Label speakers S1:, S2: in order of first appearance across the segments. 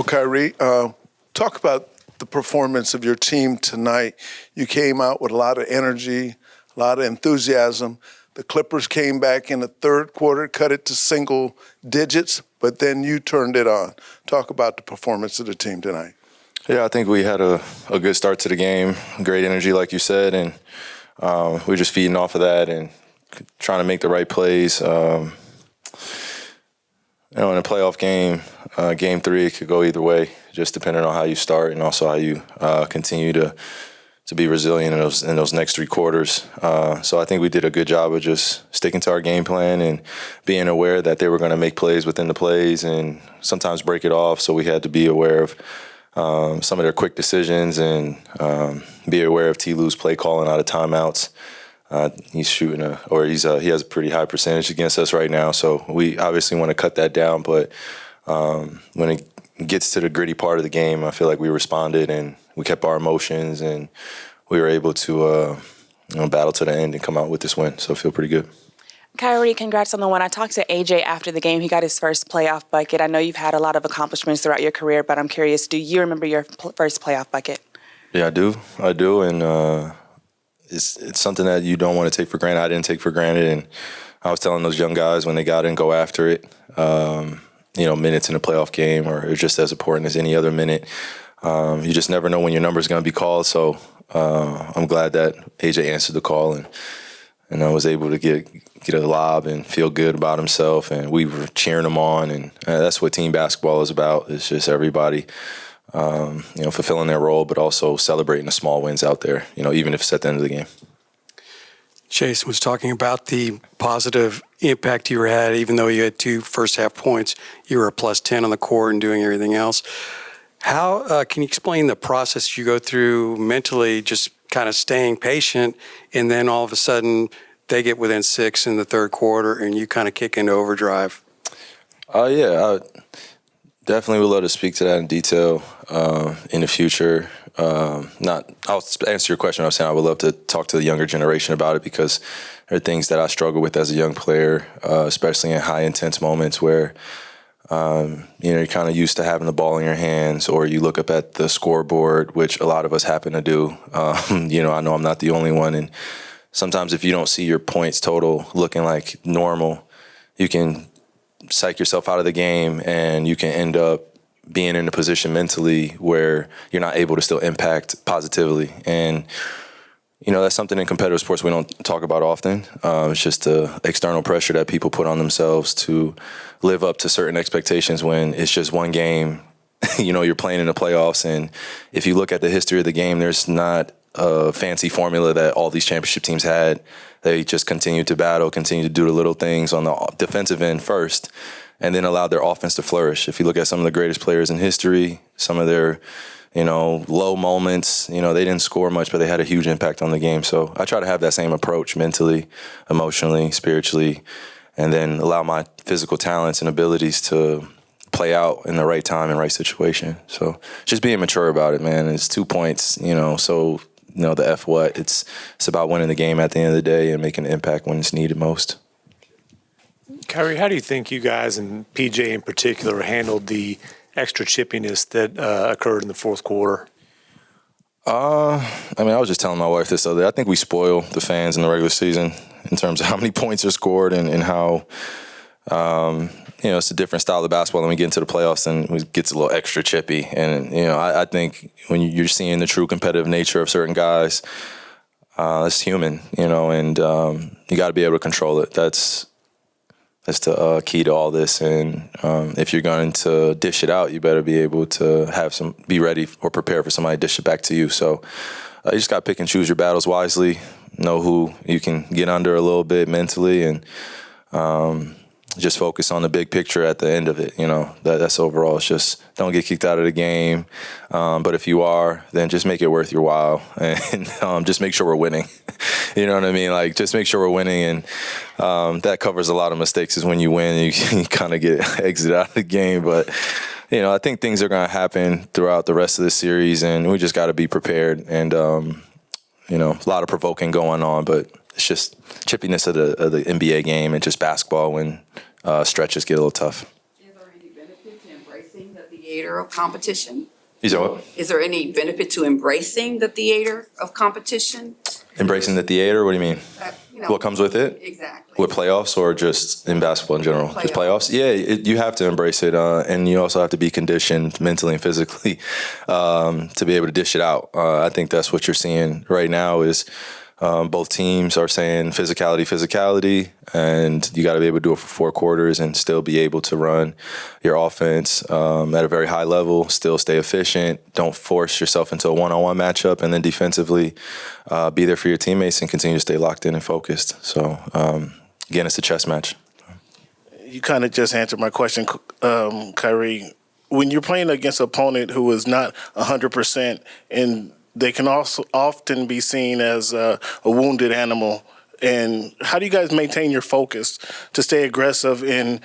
S1: Well, Kyrie, talk about the performance of your team tonight. You came out with a lot of energy, a lot of enthusiasm. The Clippers came back in the third quarter, cut it to single digits, but then you turned it on. Talk about the performance of the team tonight.
S2: Yeah, I think we had a good start to the game, great energy, like you said, and we were just feeding off of that and trying to make the right plays. In a playoff game, game 3, it could go either way, just depending on how you start and also how you continue to be resilient in those next 3 quarters. So I think we did a good job of just sticking to our game plan and being aware that they were going to make plays within the plays and sometimes break it off. So we had to be aware of some of their quick decisions and be aware of T-Lue's play calling out of timeouts. He's shooting he has a pretty high percentage against us right now, so we obviously want to cut that down. But when it gets to the gritty part of the game, I feel like we responded and we kept our emotions and we were able to battle to the end and come out with this win. So I feel pretty good.
S3: Kyrie, congrats on the win. I talked to AJ after the game. He got his first playoff bucket. I know you've had a lot of accomplishments throughout your career, but I'm curious, do you remember your first playoff bucket?
S2: Yeah, I do, and it's something that you don't want to take for granted. I didn't take for granted, and I was telling those young guys when they got in, go after it. Minutes in a playoff game are just as important as any other minute. You just never know when your number is going to be called, so I'm glad that AJ answered the call and I was able to get a lob and feel good about himself, and we were cheering him on, and that's what team basketball is about. It's just everybody fulfilling their role, but also celebrating the small wins out there, even if it's at the end of the game.
S4: Jason was talking about the positive impact you had, even though you had 2 first-half points. You were a plus 10 on the court and doing everything else. How can you explain the process you go through mentally, just kind of staying patient, and then all of a sudden they get within 6 in the third quarter and you kind of kick into overdrive?
S2: I definitely would love to speak to that in detail in the future. I'll answer your question. I was saying I would love to talk to the younger generation about it because there are things that I struggle with as a young player, especially in high intense moments where you're kind of used to having the ball in your hands, or you look up at the scoreboard, which a lot of us happen to do. I know I'm not the only one, and sometimes if you don't see your points total looking like normal, you can psych yourself out of the game, and you can end up being in a position mentally where you're not able to still impact positively. And, that's something in competitive sports we don't talk about often. It's just the external pressure that people put on themselves to live up to certain expectations when it's just one game. You're playing in the playoffs, and if you look at the history of the game, there's not a fancy formula that all these championship teams had. They just continue to battle, continue to do the little things on the defensive end first, and then allowed their offense to flourish. If you look at some of the greatest players in history, some of their, low moments, they didn't score much, but they had a huge impact on the game. So I try to have that same approach mentally, emotionally, spiritually, and then allow my physical talents and abilities to play out in the right time and right situation. So just being mature about it, man. It's 2 points, so the F what. It's about winning the game at the end of the day and making an impact when it's needed most.
S5: Kyrie, how do you think you guys, and PJ in particular, handled the extra chippiness that occurred in the fourth quarter?
S2: I was just telling my wife this other day. I think we spoil the fans in the regular season in terms of how many points are scored and how, it's a different style of basketball. When we get into the playoffs, and it gets a little extra chippy. And, I think when you're seeing the true competitive nature of certain guys, it's human, and you got to be able to control it. That's the key to all this. And if you're going to dish it out, you better be able to be ready or prepare for somebody to dish it back to you. So you just got to pick and choose your battles wisely, know who you can get under a little bit mentally, and just focus on the big picture at the end of it. That's overall. It's just don't get kicked out of the game. But if you are, then just make it worth your while, and just make sure we're winning. You know what I mean? Like, just make sure we're winning, and that covers a lot of mistakes. Is when you win, you kind of get exited out of the game. But I think things are going to happen throughout the rest of the series, and we just got to be prepared. And a lot of provoking going on, but it's just chippiness of the NBA game and just basketball when stretches get a little tough.
S6: Is there any benefit to embracing that the theater of competition?
S2: You said what?
S6: Is there any benefit to embracing the theater of competition?
S2: Embracing the theater? What do you mean? What comes with it?
S6: Exactly.
S2: With playoffs or just in basketball in general? Just playoffs? Yeah, you have to embrace it. And you also have to be conditioned mentally and physically to be able to dish it out. I think that's what you're seeing right now is both teams are saying physicality, and you got to be able to do it for 4 quarters and still be able to run your offense at a very high level, still stay efficient, don't force yourself into a one-on-one matchup, and then defensively be there for your teammates and continue to stay locked in and focused. So, again, it's a chess match.
S7: You kind of just answered my question, Kyrie. When you're playing against an opponent who is not 100% and they can also often be seen as a wounded animal. And how do you guys maintain your focus to stay aggressive and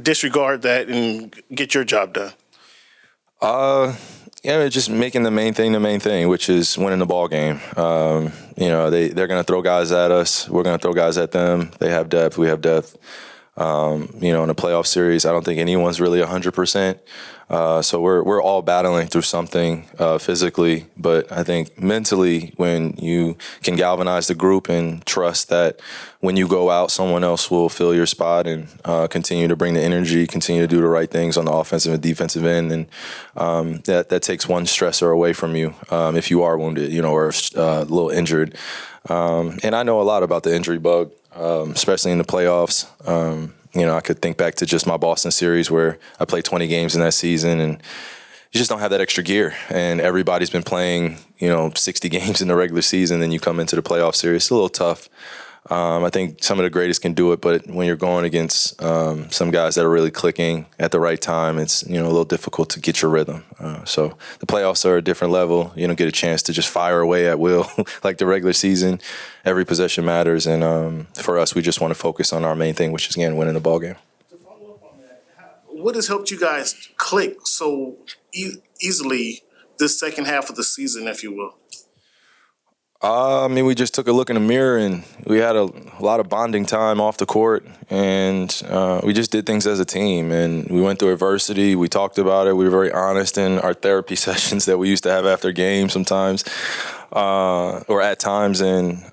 S7: disregard that and get your job done?
S2: Yeah, just making the main thing, which is winning the ball game. They're going to throw guys at us. We're going to throw guys at them. They have depth. We have depth. In a playoff series, I don't think anyone's really 100%. So we're all battling through something physically, but I think mentally, when you can galvanize the group and trust that when you go out, someone else will fill your spot and continue to bring the energy, continue to do the right things on the offensive and defensive end, and that takes one stressor away from you if you are wounded, or a little injured. And I know a lot about the injury bug, especially in the playoffs. I could think back to just my Boston series where I played 20 games in that season, and you just don't have that extra gear. And everybody's been playing, 60 games in the regular season, then you come into the playoff series. It's a little tough. I think some of the greatest can do it, but when you're going against some guys that are really clicking at the right time, it's a little difficult to get your rhythm. So the playoffs are a different level. You don't get a chance to just fire away at will like the regular season. Every possession matters, and for us, we just want to focus on our main thing, which is again winning the ball game.
S7: To follow up on that, what has helped you guys click so easily this second half of the season, if you will?
S2: We just took a look in the mirror and we had a lot of bonding time off the court, and we just did things as a team, and we went through adversity. We talked about it. We were very honest in our therapy sessions that we used to have after games sometimes, or at times, and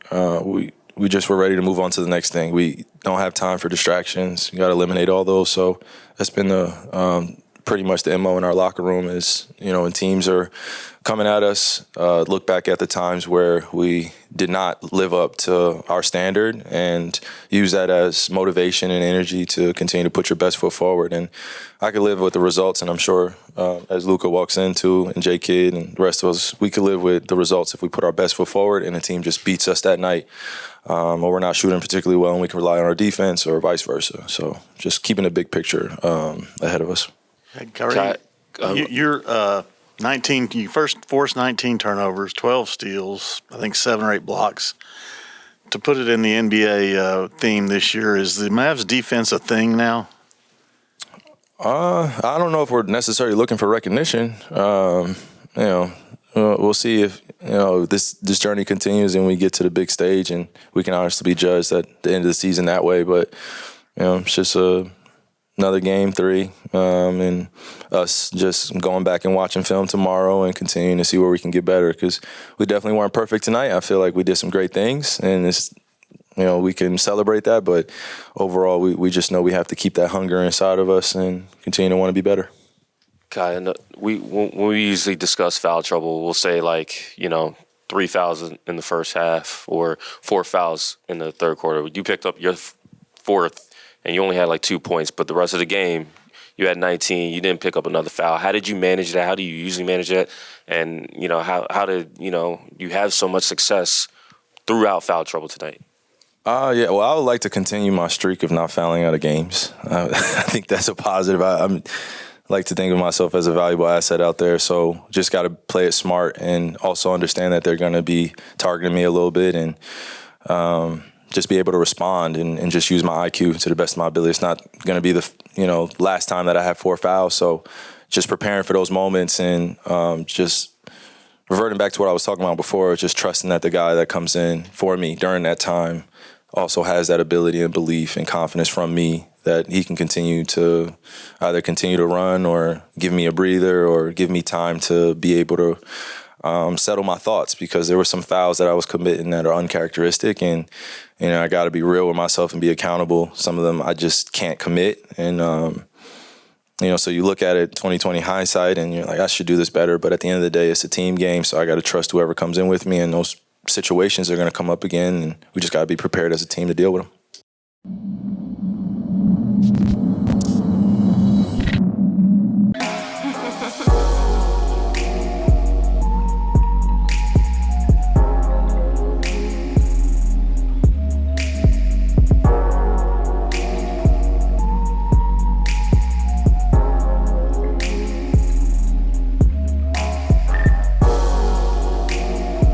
S2: we just were ready to move on to the next thing. We don't have time for distractions. You got to eliminate all those. So that's been the pretty much the MO in our locker room is, when teams are coming at us, look back at the times where we did not live up to our standard and use that as motivation and energy to continue to put your best foot forward. And I could live with the results, and I'm sure as Luka walks into and J Kidd and the rest of us, we could live with the results if we put our best foot forward and the team just beats us that night. Or we're not shooting particularly well and we can rely on our defense or vice versa. So just keeping the big picture ahead of us.
S8: Hey, Kyrie, you're 19. You first forced 19 turnovers, 12 steals, I think 7 or 8 blocks. To put it in the NBA theme this year, is the Mavs defense a thing now?
S2: I don't know if we're necessarily looking for recognition. We'll see if this journey continues and we get to the big stage, and we can honestly be judged at the end of the season that way. But it's just another game 3, and us just going back and watching film tomorrow and continuing to see where we can get better, because we definitely weren't perfect tonight. I feel like we did some great things, and it's we can celebrate that, but overall we just know we have to keep that hunger inside of us and continue to want to be better.
S9: Kai, when we usually discuss foul trouble, we'll say 3 fouls in the first half or 4 fouls in the third quarter. You picked up your 4th, and you only had 2 points, but the rest of the game, you had 19. You didn't pick up another foul. How did you manage that? How do you usually manage that? And how did you have so much success throughout foul trouble tonight?
S2: Yeah. Well, I would like to continue my streak of not fouling out of games. I think that's a positive. I like to think of myself as a valuable asset out there. So just got to play it smart and also understand that they're going to be targeting me a little bit, and just be able to respond and just use my IQ to the best of my ability. It's not going to be the last time that I have 4 fouls. So just preparing for those moments and just reverting back to what I was talking about before, just trusting that the guy that comes in for me during that time also has that ability and belief and confidence from me that he can continue to either continue to run or give me a breather or give me time to be able to settle my thoughts, because there were some fouls that I was committing that are uncharacteristic, and I got to be real with myself and be accountable. Some of them I just can't commit, and so you look at it 2020 hindsight and you're like, I should do this better, but at the end of the day, it's a team game, so I got to trust whoever comes in with me, and those situations are going to come up again, and we just got to be prepared as a team to deal with them.